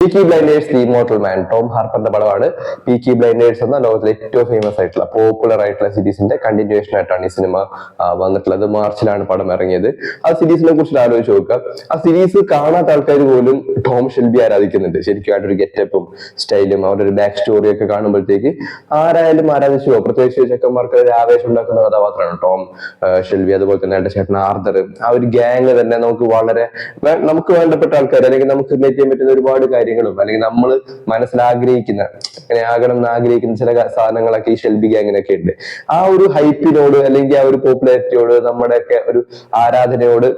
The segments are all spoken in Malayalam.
Peaky Blinders The Immortal Man Tom ഹാർപ്പറിന്റെ പടമാണ്. പീക്കി ബ്ലൈൻഡേഴ്സ് എന്ന ലോകത്തിലെ ഏറ്റവും ഫേമസ് ആയിട്ടുള്ള പോപ്പുലർ ആയിട്ടുള്ള സീരീസിന്റെ കണ്ടിന്യൂവേഷൻ ആയിട്ടാണ് ഈ സിനിമ വന്നിട്ടുള്ളത്. മാർച്ചിലാണ് പടം ഇറങ്ങിയത്. ആ സീരീസിനെ കുറിച്ച് ആലോചിച്ച് നോക്കുക. ആ സീരീസ് കാണാത്ത ആൾക്കാർ പോലും ടോം ഷെൽബി ആരാധിക്കുന്നുണ്ട്. ശരിക്കും അവരുടെ ഒരു ഗെറ്റപ്പും സ്റ്റൈലും അവരുടെ ഒരു ബാക്ക് സ്റ്റോറി ഒക്കെ കാണുമ്പോഴത്തേക്ക് ആരായാലും ആരാധിച്ചു പോകും. പ്രത്യേകിച്ച് ചെക്കന്മാർക്ക് ഒരു ആവേശം ഉണ്ടാക്കുന്ന കഥാപാത്രമാണ് ടോം ഷെൽബി. അതുപോലെ തന്നെ എന്റെ ചേട്ടൻ ആർദർ. ആ ഒരു ഗ്യാങ് തന്നെ നമുക്ക് വേണ്ടപ്പെട്ട ആൾക്കാർ, അല്ലെങ്കിൽ നമുക്ക് റിലേറ്റ് ചെയ്യാൻ പറ്റുന്ന ഒരുപാട് കാര്യങ്ങളും, അല്ലെങ്കിൽ നമ്മൾ മനസ്സിൽ ആഗ്രഹിക്കുന്ന, അങ്ങനെ ആകണം എന്ന് ആഗ്രഹിക്കുന്ന ചില സാധനങ്ങളൊക്കെ ഈ ഷെൽബി ഗ്യാങ്ങിനൊക്കെ ഉണ്ട്. ആ ഒരു ഹൈപ്പിനോട് അല്ലെങ്കിൽ ആ ഒരു പോപ്പുലാരിറ്റിയോട്, നമ്മുടെയൊക്കെ ഒരു ആരാധനയോട്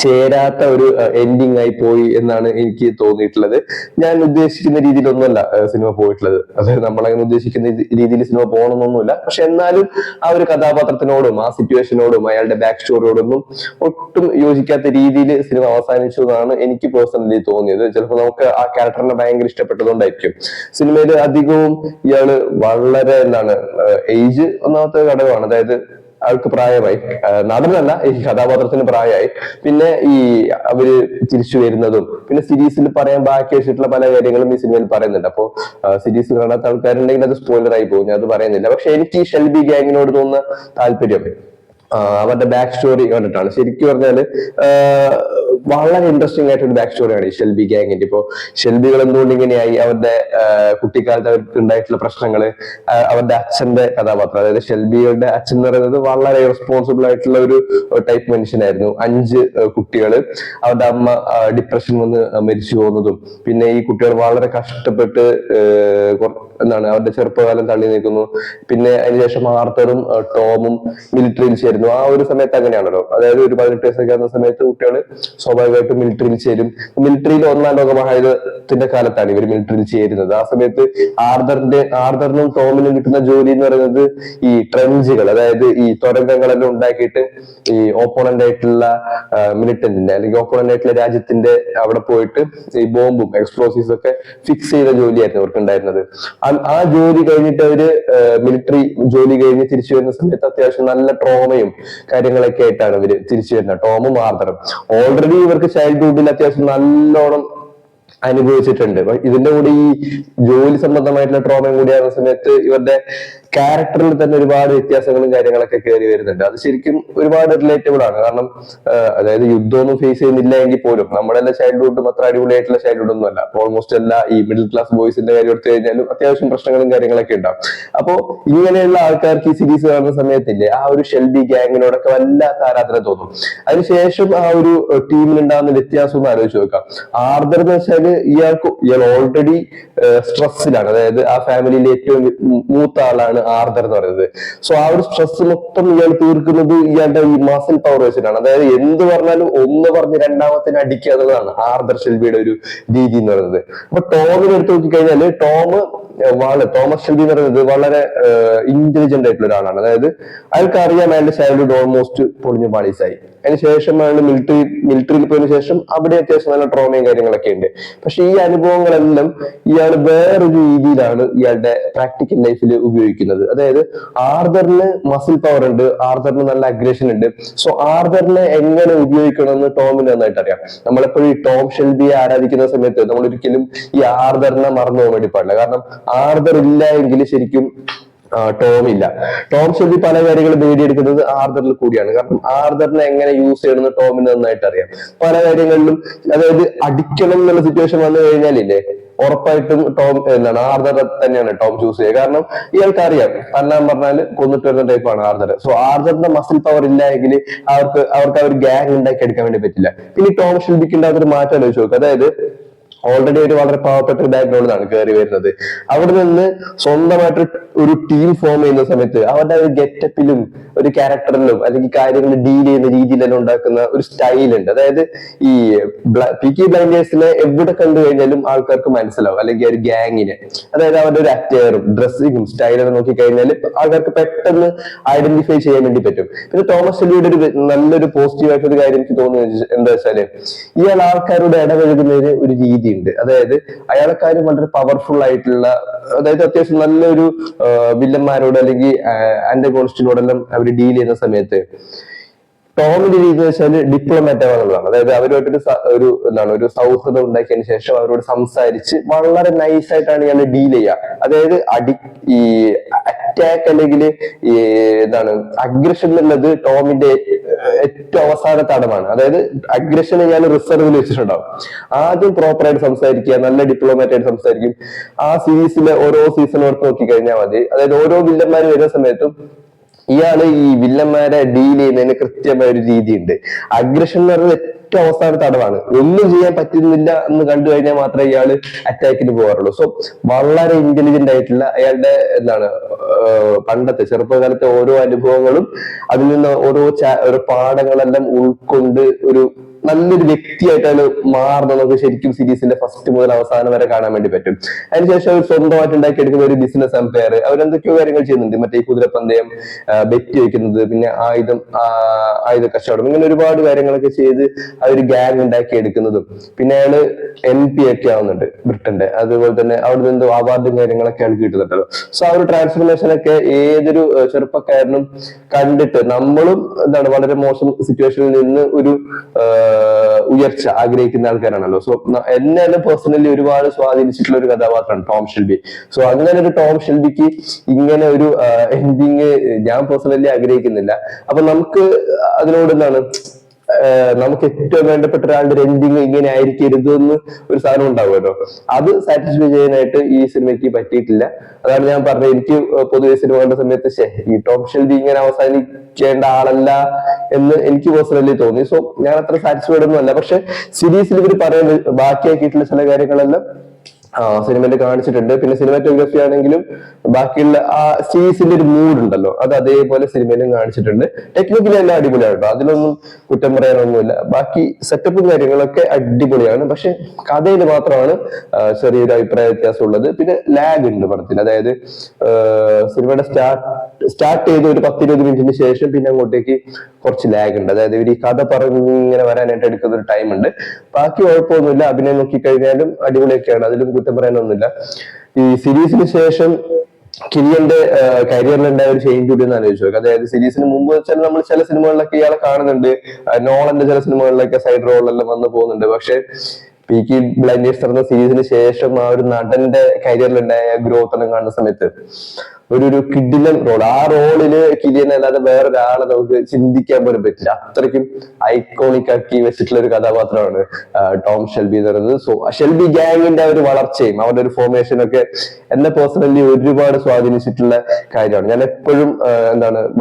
ചേരാത്ത ഒരു എൻഡിങ് ആയി പോയി എന്നാണ് എനിക്ക് തോന്നിയിട്ടുള്ളത്. ഞാൻ ഉദ്ദേശിക്കുന്ന രീതിയിലൊന്നുമല്ല സിനിമ പോയിട്ടുള്ളത്. അതായത് നമ്മളങ്ങനെ ഉദ്ദേശിക്കുന്ന രീതിയിൽ സിനിമ പോകണമെന്നൊന്നുമില്ല. പക്ഷെ എന്നാലും ആ ഒരു കഥാപാത്രത്തിനോടും ആ സിറ്റുവേഷനോടും അയാളുടെ ബാക്ക് സ്റ്റോറിയോടൊന്നും ഒട്ടും യോജിക്കാത്ത രീതിയിൽ സിനിമ അവസാനിച്ചു എന്നാണ് എനിക്ക് പേഴ്സണലി തോന്നിയത്. ചിലപ്പോൾ നമുക്ക് ആ ക്യാരക്ടറിനെ ഭയങ്കര ഇഷ്ടപ്പെട്ടതുകൊണ്ടായിരിക്കും. സിനിമയിൽ അധികവും ഇയാള് വളരെ ഏജ് ഒന്നാമത്തെ ഘടകമാണ്. അതായത് ആൾക്ക് പ്രായമായി, നടനല്ല ഈ കഥാപാത്രത്തിന് പ്രായമായി. പിന്നെ ഈ അവര് തിരിച്ചു വരുന്നതും, പിന്നെ സീരീസിൽ പറയാൻ ബാക്കി വെച്ചിട്ടുള്ള പല കാര്യങ്ങളും ഈ സിനിമയിൽ പറയുന്നുണ്ട്. അപ്പോ സീരീസ് കാണാത്ത ആൾക്കാരുണ്ടെങ്കിൽ അത് സ്പോയിലർ ആയി പോകും, ഞാൻ അത് പറയുന്നില്ല. പക്ഷെ എനിക്ക് ഈ ഷെൽബി ഗ്യാങ്ങിനോട് തോന്നുന്ന താല്പര്യം അവരുടെ ബാക്ക് സ്റ്റോറി കണ്ടിട്ടാണ്. ശരിക്കും പറഞ്ഞാല് വളരെ ഇൻട്രസ്റ്റിംഗ് ആയിട്ടൊരു ബാക്ക് സ്റ്റോറിയാണ് ഈ ഷെൽബി ഗ്യാങ്ങിന്റെ. ഇപ്പോ ഷെൽബികൾ എന്തുകൊണ്ട് ഇങ്ങനെയായി, അവരുടെ കുട്ടിക്കാലത്ത് അവർക്ക് ഉണ്ടായിട്ടുള്ള പ്രശ്നങ്ങള്, അവരുടെ അച്ഛന്റെ കഥാപാത്രം, അതായത് ഷെൽബിയുടെ അച്ഛൻ എന്ന് പറയുന്നത് വളരെ റെസ്പോൺസിബിൾ ആയിട്ടുള്ള ഒരു ടൈപ്പ് മനുഷ്യനായിരുന്നു. 5 കുട്ടികള്, അവരുടെ അമ്മ ഡിപ്രഷൻ വന്ന് മരിച്ചു പോകുന്നതും, പിന്നെ ഈ കുട്ടികൾ വളരെ കഷ്ടപ്പെട്ട് അവരുടെ ചെറുപ്പകാലം തള്ളി നീക്കുന്നു. പിന്നെ അതിനുശേഷം ആർത്തറും ടോമും മിലിറ്ററിയിൽ ചേരുന്നു. ആ ഒരു സമയത്ത് അങ്ങനെയാണല്ലോ, അതായത് ഒരു 18 വയസ്സൊക്കെ ആകുന്ന സമയത്ത് കുട്ടികൾ സ്വാഭാവികമായിട്ടും മിലിറ്ററിയിൽ ചേരും. മിലിറ്ററിയിൽ 1ാം ലോക മഹായുദ്ധത്തിന്റെ കാലത്താണ് ഇവർ മിലിറ്ററിയിൽ ചേരുന്നത്. ആ സമയത്ത് ആർദറിനും ടോമിനും കിട്ടുന്ന ജോലി എന്ന് പറയുന്നത് ഈ ട്രെഞ്ചുകൾ, അതായത് ഈ തുരങ്കങ്ങളെല്ലാം ഉണ്ടാക്കിയിട്ട് ഈ ഓപ്പോണന്റ് ആയിട്ടുള്ള മിലിറ്റന്റിന്റെ അല്ലെങ്കിൽ ഓപ്പോണന്റ് ആയിട്ടുള്ള രാജ്യത്തിന്റെ അവിടെ പോയിട്ട് ഈ ബോംബും എക്സ്പ്ലോസീവ്സ് ഒക്കെ ഫിക്സ് ചെയ്ത ജോലിയായിരുന്നു അവർക്ക് ഉണ്ടായിരുന്നത്. ആ ജോലി കഴിഞ്ഞിട്ട് അവര് മിലിറ്ററി ജോലി കഴിഞ്ഞ് തിരിച്ചു വരുന്ന സമയത്ത് അത്യാവശ്യം നല്ല ട്രോമയും കാര്യങ്ങളൊക്കെ ആയിട്ടാണ് ഇവര് തിരിച്ചു വരുന്നത്, ടോമും ആർദറും. ഓൾറെഡി ഇവർക്ക് ചൈൽഡ്ഹുഡിൽ അത്യാവശ്യം നല്ലോണം അനുഭവിച്ചിട്ടുണ്ട്. ഇതിന്റെ കൂടി ഈ ജോലി സംബന്ധമായിട്ടുള്ള ട്രോമയും കൂടി ആകുന്ന സമയത്ത് ഇവരുടെ ക്യാരക്ടറിൽ തന്നെ ഒരുപാട് വ്യത്യാസങ്ങളും കാര്യങ്ങളൊക്കെ കയറി വരുന്നുണ്ട്. അത് ശരിക്കും ഒരുപാട് റിലേറ്റബിൾ ആണ്. കാരണം അതായത് യുദ്ധമൊന്നും ഫേസ് ചെയ്യുന്നില്ല എങ്കിൽ പോലും നമ്മുടെ എല്ലാ ചൈൽഡ്ഹുഡും അത്ര അടിപൊളിയായിട്ടുള്ള ചൈൽഡ്ഹുഡ് ഒന്നും അല്ല. ഓൾമോസ്റ്റ് എല്ലാ ഈ മിഡിൽ ക്ലാസ് ബോയ്സിന്റെ കാര്യം എടുത്തു കഴിഞ്ഞാലും അത്യാവശ്യം പ്രശ്നങ്ങളും കാര്യങ്ങളൊക്കെ ഉണ്ടാവും. അപ്പോ ഇങ്ങനെയുള്ള ആൾക്കാർക്ക് ഈ സീരീസ് കാണുന്ന സമയത്തില്ലേ ആ ഒരു ഷെൽബി ഗ്യാങ്ങിനോടൊക്കെ വല്ലാത്ത ആരാധന തോന്നും. അതിനുശേഷം ആ ഒരു ടീമിലുണ്ടാകുന്ന വ്യത്യാസം ഒന്ന് ആലോചിച്ച് നോക്കാം. ആർദർ എന്ന് വെച്ചാൽ ഇയാൾ ഓൾറെഡി സ്ട്രെസ്സിലാണ്. അതായത് ആ ഫാമിലിയിലെ ഏറ്റവും മൂത്ത ആളാണ് ആർദർ എന്ന് പറയുന്നത്. സോ ആ ഒരു സ്ട്രെസ് മൊത്തം ഇയാൾ തീർക്കുന്നത് ഇയാളുടെ ഈ മസിൽ പവർ വെച്ചിട്ടാണ്. അതായത് എന്ത് പറഞ്ഞാലും ഒന്ന് പറഞ്ഞ് രണ്ടാമത്തിന് അടിക്കുക എന്നുള്ളതാണ് ആർദർ ഷെൽബിയുടെ ഒരു രീതി എന്ന് പറയുന്നത്. അപ്പൊ ടോമിനെ എടുത്ത് നോക്കിക്കഴിഞ്ഞാല് തോമസ് ഷെൽബി എന്ന് പറയുന്നത് വളരെ ഇന്റലിജന്റ് ആയിട്ടുള്ള ഒരാളാണ്. അതായത് അയാൾക്ക് അറിയാം അയാളുടെ ചൈൽഡ്ഹുഡ് ഓൾമോസ്റ്റ് പൊളിഞ്ഞു പാളീസായി. അതിനുശേഷം അയാൾ മിലിറ്ററിയിൽ പോയതിനു ശേഷം അവിടെ അത്യാവശ്യം നല്ല ട്രോമയും കാര്യങ്ങളൊക്കെ ഉണ്ട്. പക്ഷെ ഈ അനുഭവങ്ങളെല്ലാം ഇയാൾ വേറൊരു രീതിയിലാണ് ഇയാളുടെ പ്രാക്ടിക്കൽ ലൈഫിൽ ഉപയോഗിക്കുന്നത്. അതായത് ആർദറിന് മസിൽ പവർ ഉണ്ട്, ആർദറിന് നല്ല അഗ്രഷൻ ഉണ്ട്. സോ ആർദറിനെ എങ്ങനെ ഉപയോഗിക്കണം എന്ന് ടോമിന് നന്നായിട്ട് അറിയാം. നമ്മളെപ്പോഴും ഈ ടോം ഷെൽബിയെ ആരാധിക്കുന്ന സമയത്ത് നമ്മൾ ഒരിക്കലും ഈ ആർദറിനെ മറന്നു പോകാൻ വേണ്ടി പാടില്ല. കാരണം ആർദർ ഇല്ല എങ്കിൽ ശരിക്കും ടോം ഇല്ല. ടോം ഷെൽബി പല കാര്യങ്ങളും നേടിയെടുക്കുന്നത് ആർദറിൽ കൂടിയാണ്. കാരണം ആർദറിനെ എങ്ങനെ യൂസ് ചെയ്യണമെന്ന് ടോമിന് നന്നായിട്ട് അറിയാം. പല കാര്യങ്ങളിലും അതായത് അടിക്കണം എന്നുള്ള സിറ്റുവേഷൻ വന്നു കഴിഞ്ഞാലില്ലേ ഉറപ്പായിട്ടും ആർദർ തന്നെയാണ് ടോം ചൂസ് ചെയ്യുക. കാരണം ഇയാൾക്ക് അറിയാം തന്നാൻ പറഞ്ഞാല് കൊന്നിട്ട് വരുന്ന ടൈപ്പാണ് ആർദർ. സോ ആർദറിന്റെ മസിൽ പവർ ഇല്ല എങ്കിൽ അവർക്ക് ആ ഒരു ഗ്യാങ് ഉണ്ടാക്കി എടുക്കാൻ വേണ്ടി പറ്റില്ല. പിന്നെ ടോം ഷെൽബിക്ക് ഉണ്ടാകുന്ന ഒരു മാറ്റം ആലോചിച്ച് നോക്കുക. അതായത് ഓൾറെഡി ഒരു വളരെ പാവപ്പെട്ട ഒരു ബാക്ക്ഗ്രൗണ്ടിലാണ് കയറി വരുന്നത്. അവിടെ നിന്ന് സ്വന്തമായിട്ട് ഒരു ടീം ഫോം ചെയ്യുന്ന സമയത്ത് അവരുടെ ഒരു ഗെറ്റപ്പിലും ഒരു ക്യാരക്ടറിലും അല്ലെങ്കിൽ കാര്യങ്ങൾ ഡീൽ ചെയ്യുന്ന രീതിയിലെല്ലാം ഉണ്ടാക്കുന്ന ഒരു സ്റ്റൈലുണ്ട്. അതായത് ഈ പീക്കി ബ്ലൈൻഡേഴ്സിനെ എവിടെ കണ്ടു കഴിഞ്ഞാലും ആൾക്കാർക്ക് മനസ്സിലാവും, അല്ലെങ്കിൽ ഒരു ഗ്യാങ്ങിനെ. അതായത് അവരുടെ ഒരു അറ്റയറും ഡ്രസ്സിങ്ങും സ്റ്റൈലൊക്കെ നോക്കിക്കഴിഞ്ഞാൽ ആൾക്കാർക്ക് പെട്ടെന്ന് ഐഡന്റിഫൈ ചെയ്യാൻ വേണ്ടി പറ്റും. പിന്നെ തോമസ് ഷെൽബിയുടെ ഒരു നല്ലൊരു പോസിറ്റീവ് ആയിട്ടൊരു കാര്യം എനിക്ക് തോന്നുന്നത് എന്താ വെച്ചാല് ഇയാൾ ആൾക്കാരോട് ഇടപഴകുന്നതിന് ഒരു രീതി ഉണ്ട്. അതായത് അയാൾക്കാരും വളരെ പവർഫുൾ ആയിട്ടുള്ള, അതായത് അത്യാവശ്യം നല്ലൊരു വില്ലന്മാരോട് അല്ലെങ്കിൽ ആന്റഗോണിസ്റ്റിനോടെല്ലാം അവർ ഡീൽ ചെയ്യുന്ന സമയത്ത് ടോമിന്റെ രീതി എന്ന് വെച്ചാൽ ഡിപ്ലോമാറ്റ് ആവാന്നുള്ളതാണ്. അതായത് അവരുമായിട്ടൊരു ഒരു എന്താണ് ഒരു സൗഹൃദം ഉണ്ടാക്കിയതിനു ശേഷം അവരോട് സംസാരിച്ച് വളരെ നൈസായിട്ടാണ് ഇയാൾ ഡീൽ ചെയ്യുക. അതായത് ഈ അറ്റാക്ക് അല്ലെങ്കിൽ ഈ എന്താണ് അഗ്രഷൻ എന്നുള്ളത് ടോമിന്റെ ഏറ്റവും അവസാന തടമാണ്. അതായത് അഗ്രഷൻ ഞാൻ റിസർവിൽ വെച്ചിട്ടുണ്ടാവും. ആദ്യം പ്രോപ്പർ ആയിട്ട് സംസാരിക്കുക, നല്ല ഡിപ്ലോമാറ്റ് ആയിട്ട് സംസാരിക്കും. ആ സീരീസിലെ ഓരോ സീസൺ എടുത്ത് നോക്കിക്കഴിഞ്ഞാൽ മതി. അതായത് ഓരോ വില്ലന്മാർ വരുന്ന സമയത്തും ഇയാള് ഈ വില്ലന്മാരെ ഡീൽ ചെയ്യുന്നതിന് കൃത്യമായ ഒരു രീതിയുണ്ട്. അഗ്രഷൻ എന്ന് പറയുന്നത് ഏറ്റവും അവസാന തടവാണ്. ഒന്നും ചെയ്യാൻ പറ്റുന്നില്ല എന്ന് കണ്ടു കഴിഞ്ഞാൽ മാത്രമേ ഇയാള് അറ്റാക്കിന് പോകാറുള്ളൂ. സോ വളരെ ഇന്റലിജന്റ് ആയിട്ടുള്ള അയാളുടെ എന്താണ് പണ്ടത്തെ ചെറുപ്പകാലത്തെ ഓരോ അനുഭവങ്ങളും അതിൽ നിന്ന് ഓരോ പാഠങ്ങളെല്ലാം ഉൾക്കൊണ്ട് ഒരു നല്ലൊരു വ്യക്തിയായിട്ടാണ് മാറുന്നത്. നമുക്ക് ശരിക്കും സീരീസിന്റെ ഫസ്റ്റ് മുതൽ അവസാനം വരെ കാണാൻ വേണ്ടി പറ്റും. അതിനുശേഷം അവർ സ്വന്തമായിട്ട് ഉണ്ടാക്കിയെടുക്കുന്ന ഒരു ബിസിനസ് എംപയർ, അവരെന്തൊക്കെയോ കാര്യങ്ങൾ ചെയ്യുന്നുണ്ട്. മറ്റേ ഈ കുതിരപ്പന്തയം, ബെറ്റ് വയ്ക്കുന്നത്, പിന്നെ ആയുധ കച്ചവടം, ഇങ്ങനെ ഒരുപാട് കാര്യങ്ങളൊക്കെ ചെയ്ത് ആ ഒരു ഗ്യാങ് ഉണ്ടാക്കി എടുക്കുന്നതും. പിന്നെ അയാള് MP ഒക്കെ ആവുന്നുണ്ട് ബ്രിട്ടന്റെ. അതുപോലെ തന്നെ അവിടെ നിന്ന് അവാർഡും കാര്യങ്ങളൊക്കെ അയാൾക്ക് കിട്ടുന്നുണ്ടല്ലോ. സോ ആ ഒരു ട്രാൻസ്ഫോർമേഷൻ ഒക്കെ ഏതൊരു ചെറുപ്പക്കാരനും കണ്ടിട്ട് നമ്മളും എന്താണ് വളരെ മോശം സിറ്റുവേഷനിൽ നിന്ന് ഒരു ഉയർച്ച ആഗ്രഹിക്കുന്ന ആൾക്കാരാണല്ലോ. സോ എന്നെ പേഴ്സണലി ഒരുപാട് സ്വാധീനിച്ചിട്ടുള്ള ഒരു കഥാപാത്രമാണ് ടോം ഷെൽബി. സോ അങ്ങനെ ഒരു ടോം ഷെൽബിക്ക് ഇങ്ങനെ ഒരു എൻഡിങ് ഞാൻ പേഴ്സണലി ആഗ്രഹിക്കുന്നില്ല. അപ്പൊ നമുക്ക് അതിനോട് എന്താണ് നമുക്ക് ഏറ്റവും വേണ്ടപ്പെട്ട ഒരാളുടെ ഒരു എൻഡിങ് ഇങ്ങനെ ആയിരിക്കരുത് എന്ന് ഒരു സാധനം ഉണ്ടാവുമല്ലോ. അത് സാറ്റിസ്ഫൈ ചെയ്യാനായിട്ട് ഈ സിനിമയ്ക്ക് പറ്റിയിട്ടില്ല. അതാണ് ഞാൻ പറഞ്ഞത്, എനിക്ക് പൊതുവെ സിനിമ കണ്ട സമയത്ത് ഈ ടോം ഷെൽബി ഇങ്ങനെ അവസാനിക്കേണ്ട ആളല്ല എന്ന് എനിക്ക് പേഴ്സണലി തോന്നി. സോ ഞാൻ അത്ര സാറ്റിസ്ഫൈഡ് ഒന്നും അല്ല. പക്ഷെ സീരീസിൽ ഇവർ പറയാൻ ബാക്കിയാക്കിയിട്ടുള്ള ചില കാര്യങ്ങളെല്ലാം സിനിമയിൽ കാണിച്ചിട്ടുണ്ട്. പിന്നെ സിനിമാറ്റോഗ്രഫി ആണെങ്കിലും ബാക്കിയുള്ള ആ സീരീസിന്റെ ഒരു മൂഡ് ഉണ്ടല്ലോ, അത് അതേപോലെ സിനിമയിലും കാണിച്ചിട്ടുണ്ട്. ടെക്നിക്കലി എല്ലാം അടിപൊളിയാണ് കേട്ടോ, അതിലൊന്നും കുറ്റം പറയാനൊന്നുമില്ല. ബാക്കി സെറ്റപ്പും കാര്യങ്ങളൊക്കെ അടിപൊളിയാണ്. പക്ഷെ കഥയിൽ മാത്രമാണ് ചെറിയൊരു അഭിപ്രായ വ്യത്യാസം ഉള്ളത്. പിന്നെ ലാഗ് ഉണ്ട് പടത്തിൽ. അതായത് സിനിമയുടെ സ്റ്റാർട്ട് ചെയ്ത് ഒരു 10-20 മിനിറ്റിന് ശേഷം പിന്നെ അങ്ങോട്ടേക്ക് കുറച്ച് ലാഗ് ഉണ്ട്. അതായത് ഇവർ ഈ കഥ പറഞ്ഞിങ്ങനെ വരാനായിട്ട് എടുക്കുന്ന ഒരു ടൈം ഉണ്ട്. ബാക്കി കുഴപ്പമൊന്നുമില്ല. അഭിനയം നോക്കിക്കഴിഞ്ഞാലും അടിപൊളിയൊക്കെയാണ്, അതിലും കുറ്റം പറയാനൊന്നുമില്ല. ഈ സീരീസിന് ശേഷം കിലിയന്റെ കരിയറിലുണ്ടായ ഒരു ചേഞ്ച് കൂടി ഒന്ന് ആലോചിച്ചു നോക്കുക. അതായത് സീരീസിന് മുമ്പ് വെച്ചാൽ നമ്മൾ ചില സിനിമകളിലൊക്കെ ഇയാളെ കാണുന്നുണ്ട്, നോളന്റെ ചില സിനിമകളിലൊക്കെ സൈഡ് റോളെല്ലാം വന്നു പോകുന്നുണ്ട്. പക്ഷെ പീക്കി ബ്ലൈൻഡേഴ്സ് എന്ന സീരീസിന് ശേഷം ആ ഒരു നടന്റെ കരിയറിലുണ്ടായ ഗ്രോത്ത് എല്ലാം കാണുന്ന സമയത്ത് ഒരു കിഡിലൻ റോൾ, ആ റോളില് കിലിയൻ അല്ലാതെ വേറൊരാളെ നമുക്ക് ചിന്തിക്കാൻ പോലും പറ്റില്ല. അത്രയ്ക്കും ഐക്കോണിക് ആക്കി വെച്ചിട്ടുള്ള ഒരു കഥാപാത്രമാണ് ടോം ഷെൽബി എന്ന് പറയുന്നത്. സോ ഷെൽബി ഗ്യാങ്ങിന്റെ ഒരു വളർച്ചയും അവരുടെ ഒരു ഫോർമേഷനും ഒക്കെ എന്നെ പേഴ്സണലി ഒരുപാട് സ്വാധീനിച്ചിട്ടുള്ള കാര്യമാണ്. ഞാൻ എപ്പോഴും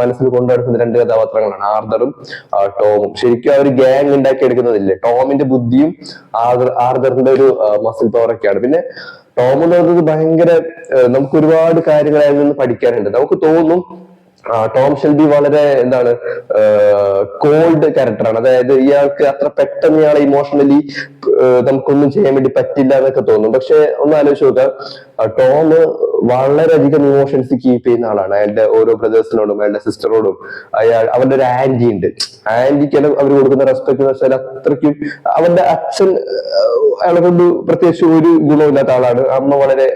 മനസ്സിൽ കൊണ്ടുനടക്കുന്ന രണ്ട് കഥാപാത്രങ്ങളാണ്, ആർതറും ടോമും. ശരിക്കും ആ ഒരു ഗ്യാങ് ഉണ്ടാക്കി എടുക്കുന്നതില്ലേ, ടോമിന്റെ ബുദ്ധിയും ആർതറിന്റെ ഒരു മസിൽ പവർ ഒക്കെയാണ്. പിന്നെ ടോം എന്ന് പറയുന്നത് ഭയങ്കര നമുക്ക് ഒരുപാട് കാര്യങ്ങൾ അതിൽ നിന്ന് പഠിക്കാനുണ്ട്. നമുക്ക് തോന്നും ടോം ഷെൽബി വളരെ കോൾഡ് ക്യാരക്ടറാണ്. അതായത് ഇയാൾക്ക് അത്ര പെട്ടെന്ന് ഇയാളെ ഇമോഷണലി നമുക്കൊന്നും ചെയ്യാൻ വേണ്ടി പറ്റില്ല എന്നൊക്കെ തോന്നും. പക്ഷെ ഒന്ന് ആലോചിച്ച് നോക്കാം, ടോം വളരെയധികം ഇമോഷൻസ് കീപ്പ് ചെയ്യുന്ന ആളാണ്. അയാളുടെ ഓരോ ബ്രദേഴ്സിനോടും അയാളുടെ സിസ്റ്ററോടും. അവരുടെ ഒരു ആന്റി ഉണ്ട്, ആന്റിക്കെല്ലാം അവർ കൊടുക്കുന്ന റെസ്പെക്ട് എന്ന് വെച്ചാൽ അത്രയ്ക്കും. അവരുടെ അച്ഛൻ അയാളെ കൊണ്ട് പ്രത്യേകിച്ച് ഒരു ഗുണമില്ലാത്ത ആളാണ്. അമ്മ വളരെ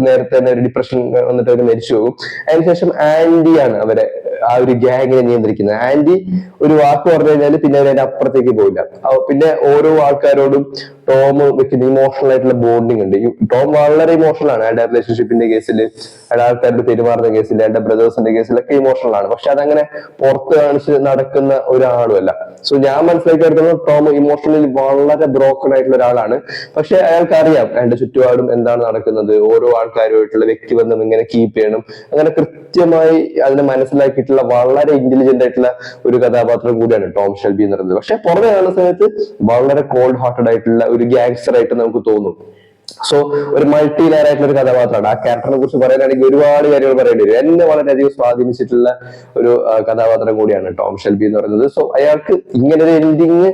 നേരത്തെ തന്നെ ഒരു ഡിപ്രഷൻ വന്നിട്ട് അവർ മരിച്ചു പോകും. അതിനുശേഷം ആന്റിയാണ് അവരെ ആ ഒരു ഗ്യാങ്ങിനെ നിയന്ത്രിക്കുന്നത്. ആന്റി ഒരു വാക്ക് പറഞ്ഞു കഴിഞ്ഞാൽ പിന്നെ അവരതിന്റെ അപ്പുറത്തേക്ക് പോയില്ല. പിന്നെ ഓരോ ആൾക്കാരോടും ടോം വെക്കുന്ന ഇമോഷണൽ ആയിട്ടുള്ള ബോണ്ടിങ് ഉണ്ട്. ടോം വളരെ ഇമോഷണൽ ആണ്. അയാളുടെ റിലേഷൻഷിപ്പിന്റെ കേസിൽ, അയാളുടെ ആൾക്കാരുടെ പെരുമാറുന്ന കേസിൽ, അയാളുടെ ബ്രദേഴ്സിന്റെ കേസിലൊക്കെ ഇമോഷണൽ ആണ്. പക്ഷെ അതങ്ങനെ പുറത്ത് കാണിച്ച് നടക്കുന്ന ഒരാളും അല്ല. സോ ഞാൻ മനസ്സിലാക്കി എടുക്കുന്നത് ടോം ഇമോഷണലി വളരെ ബ്രോക്കൺ ആയിട്ടുള്ള ഒരാളാണ്. പക്ഷെ അയാൾക്ക് അറിയാം അയാളുടെ ചുറ്റുപാടും എന്താണ് നടക്കുന്നത്, ഓരോ ആൾക്കാരുമായിട്ടുള്ള വ്യക്തിബന്ധം എങ്ങനെ കീപ്പ് ചെയ്യണം, അങ്ങനെ കൃത്യമായി അതിനെ മനസ്സിലാക്കിയിട്ടുള്ള വളരെ ഇന്റലിജന്റ് ആയിട്ടുള്ള ഒരു കഥാപാത്രം കൂടിയാണ് ടോം ഷെൽബി എന്ന് പറയുന്നത്. പക്ഷെ പുറമെ കാണുന്ന സമയത്ത് വളരെ കോൾഡ് ഹാർട്ടഡ് ആയിട്ടുള്ള ഒരു ഗ്യാങ്സ്റ്റർ ആയിട്ട് നമുക്ക് തോന്നും. സോ ഒരു മൾട്ടി ലെയർ ആയിട്ടുള്ള ഒരു കഥാപാത്രമാണ്. ആ ക്യാരക്ടറിനെ കുറിച്ച് പറയാനാണെങ്കിൽ ഒരുപാട് കാര്യങ്ങൾ പറയേണ്ടി വരും. എന്നെ വളരെയധികം സ്വാധീനിച്ചിട്ടുള്ള ഒരു കഥാപാത്രം കൂടിയാണ് ടോം ഷെൽബി എന്ന് പറയുന്നത്. സോ അയാൾക്ക് ഇങ്ങനെ ഒരു എൻഡിങ്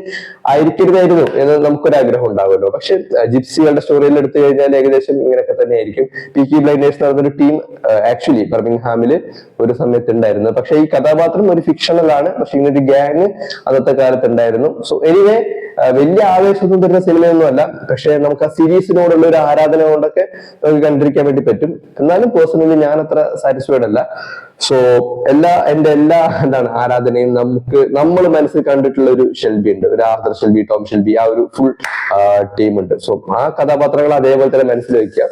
ആയിരിക്കരുതായിരുന്നു എന്ന് നമുക്കൊരു ആഗ്രഹം ഉണ്ടാവുമല്ലോ. പക്ഷെ ജിപ്സികളുടെ സ്റ്റോറിയിൽ എടുത്തു കഴിഞ്ഞാൽ ഏകദേശം ഇങ്ങനെയൊക്കെ തന്നെ ആയിരിക്കും. പീക്കി ബ്ലൈൻഡേഴ്സ് എന്ന് പറയുന്ന ഒരു ടീം ആക്ച്വലി ബർമിംഗ്ഹാമിൽ ഒരു സമയത്ത് ഉണ്ടായിരുന്നു. പക്ഷെ ഈ കഥാപാത്രം ഒരു ഫിക്ഷണൽ ആണ്. പക്ഷെ ഇങ്ങനൊരു ഗ്യാങ് അന്നത്തെ കാലത്ത് ഉണ്ടായിരുന്നു. സോ എനിവേ വലിയ ആവേശമൊന്നും തരുന്ന സിനിമയൊന്നും അല്ല. പക്ഷെ നമുക്ക് ആ സീരീസിനോടുള്ള ഒരു ആരാധന കൊണ്ടൊക്കെ നമുക്ക് കണ്ടിരിക്കാൻ വേണ്ടി പറ്റും. എന്നാലും പേഴ്സണലി ഞാൻ അത്ര സാറ്റിസ്ഫൈഡ് അല്ല. സോ എന്റെ എല്ലാ എന്താണ് ആരാധനയും നമ്മൾ മനസ്സിൽ കണ്ടിട്ടുള്ള ഒരു ഷെൽബി ഉണ്ട്, ഒരു ആർതർ ഷെൽബി, ടോം ഷെൽബി, ആ ഒരു ഫുൾ ടീം ഉണ്ട്. സോ ആ കഥാപാത്രങ്ങൾ അതേപോലെ തന്നെ മനസ്സിൽ വയ്ക്കുക.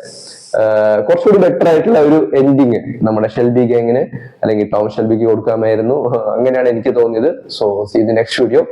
കുറച്ചുകൂടി ബെറ്റർ ആയിട്ടുള്ള ഒരു എൻഡിങ് നമ്മുടെ ഷെൽബി ഗാങ്ങിന് അല്ലെങ്കിൽ ടോം ഷെൽബിക്ക് കൊടുക്കാമായിരുന്നു. അങ്ങനെയാണ് എനിക്ക് തോന്നിയത്. So see the next video.